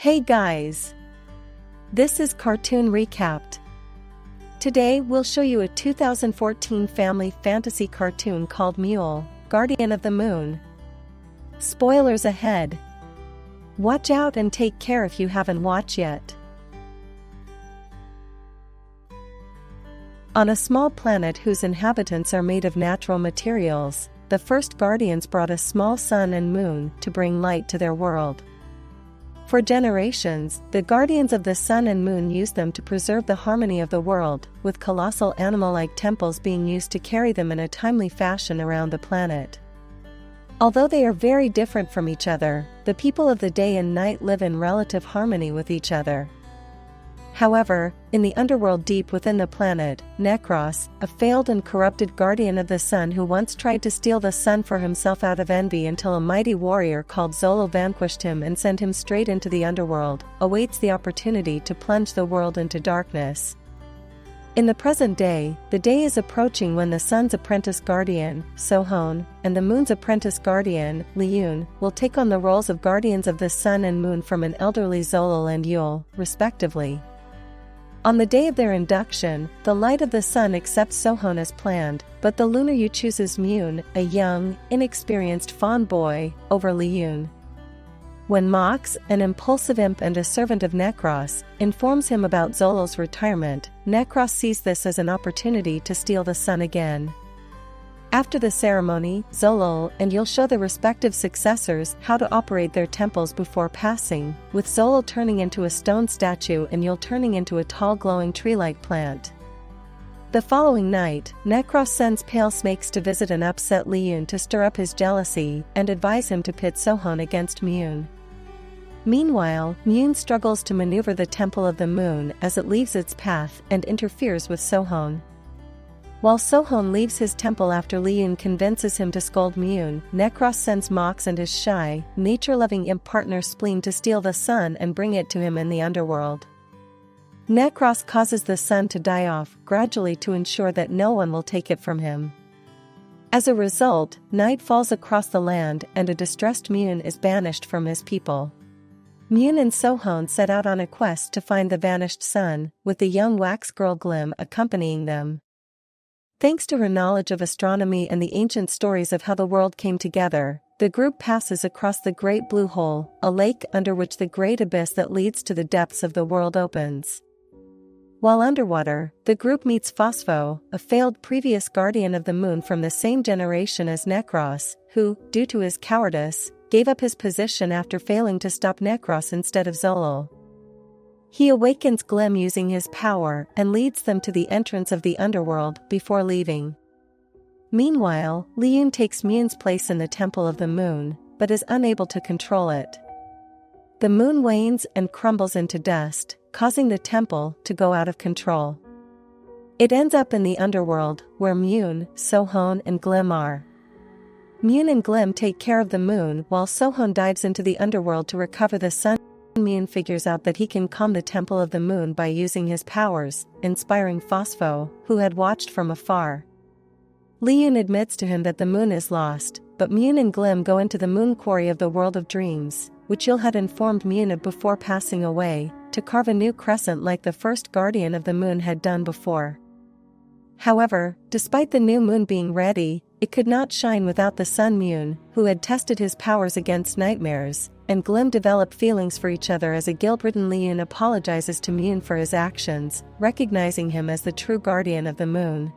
Hey guys! This is Cartoon Recapped. Today we'll show you a 2014 family fantasy cartoon called Mule, Guardian of the Moon. Spoilers ahead. Watch out and take care if you haven't watched yet. On a small planet whose inhabitants are made of natural materials, the first Guardians brought a small sun and moon to bring light to their world. For generations, the Guardians of the Sun and Moon used them to preserve the harmony of the world, with colossal animal-like temples being used to carry them in a timely fashion around the planet. Although they are very different from each other, the people of the day and night live in relative harmony with each other. However, in the underworld deep within the planet, Necros, a failed and corrupted guardian of the sun who once tried to steal the sun for himself out of envy until a mighty warrior called Zolo vanquished him and sent him straight into the underworld, awaits the opportunity to plunge the world into darkness. In the present day, the day is approaching when the sun's apprentice guardian, Sohon, and the moon's apprentice guardian, Liyun, will take on the roles of guardians of the sun and moon from an elderly Zolol and Yule, respectively. On the day of their induction, the light of the sun accepts Sohon as planned, but the lunar Yu chooses Mune, a young, inexperienced faun boy, over Liyun. When Mox, an impulsive imp and a servant of Necros, informs him about Zolol's retirement, Necros sees this as an opportunity to steal the sun again. After the ceremony, Zolol and Yule show the respective successors how to operate their temples before passing, with Zolol turning into a stone statue and Yule turning into a tall glowing tree-like plant. The following night, Necros sends pale snakes to visit and upset Liyun to stir up his jealousy and advise him to pit Sohon against Mune. Meanwhile, Mune struggles to maneuver the Temple of the Moon as it leaves its path and interferes with Sohon. While Sohon leaves his temple after Liyun convinces him to scold Mune, Necros sends Mox and his shy, nature-loving imp partner Spleen to steal the sun and bring it to him in the underworld. Necros causes the sun to die off gradually to ensure that no one will take it from him. As a result, night falls across the land and a distressed Mune is banished from his people. Mune and Sohon set out on a quest to find the vanished sun, with the young wax girl Glim accompanying them. Thanks to her knowledge of astronomy and the ancient stories of how the world came together, the group passes across the Great Blue Hole, a lake under which the great abyss that leads to the depths of the world opens. While underwater, the group meets Phospho, a failed previous guardian of the moon from the same generation as Necros, who, due to his cowardice, gave up his position after failing to stop Necros instead of Zolol. He awakens Glim using his power and leads them to the entrance of the underworld before leaving. Meanwhile, Liyun takes Mune's place in the Temple of the Moon, but is unable to control it. The moon wanes and crumbles into dust, causing the temple to go out of control. It ends up in the underworld, where Mune, Sohon and Glim are. Mune and Glim take care of the moon while Sohon dives into the underworld to recover the sun. Mune figures out that he can calm the Temple of the Moon by using his powers, inspiring Phospho, who had watched from afar. Liyun admits to him that the moon is lost, but Mune and Glim go into the moon quarry of the World of Dreams, which Yule had informed Mune of before passing away, to carve a new crescent like the first guardian of the moon had done before. However, despite the new moon being ready, it could not shine without the sun. Mune, who had tested his powers against nightmares, and Glim develop feelings for each other as a guilt-ridden Liyun apologizes to Mune for his actions, recognizing him as the true guardian of the moon.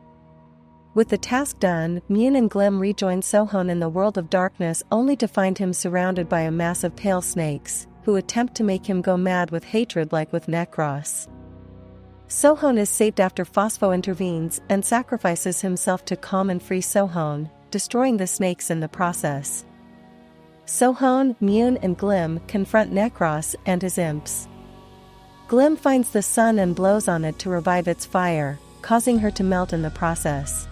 With the task done, Mune and Glim rejoin Sohon in the world of darkness only to find him surrounded by a mass of pale snakes, who attempt to make him go mad with hatred like with Necros. Sohon is saved after Phospho intervenes and sacrifices himself to calm and free Sohon, destroying the snakes in the process. Sohon, Mune and Glim confront Necros and his imps. Glim finds the sun and blows on it to revive its fire, causing her to melt in the process.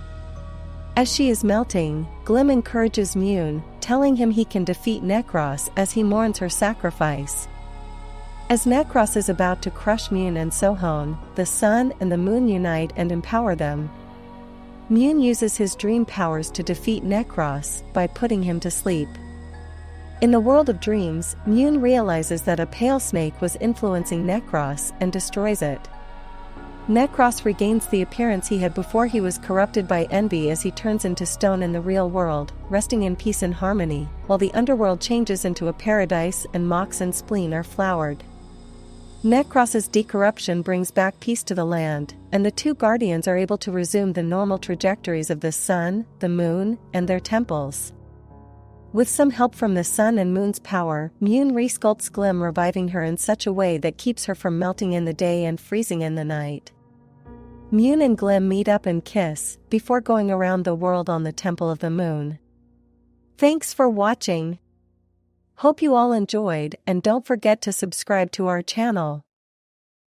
As she is melting, Glim encourages Mune, telling him he can defeat Necros as he mourns her sacrifice. As Necros is about to crush Mune and Sohon, the sun and the moon unite and empower them. Mune uses his dream powers to defeat Necros by putting him to sleep. In the world of dreams, Mune realizes that a pale snake was influencing Necros and destroys it. Necros regains the appearance he had before he was corrupted by envy as he turns into stone in the real world, resting in peace and harmony, while the underworld changes into a paradise and Mox and Spleen are flowered. Necros's decorruption brings back peace to the land, and the two guardians are able to resume the normal trajectories of the sun, the moon, and their temples. With some help from the sun and moon's power, Mune resculpts Glim, reviving her in such a way that keeps her from melting in the day and freezing in the night. Mune and Glim meet up and kiss, before going around the world on the Temple of the Moon. Thanks for watching. Hope you all enjoyed, and don't forget to subscribe to our channel.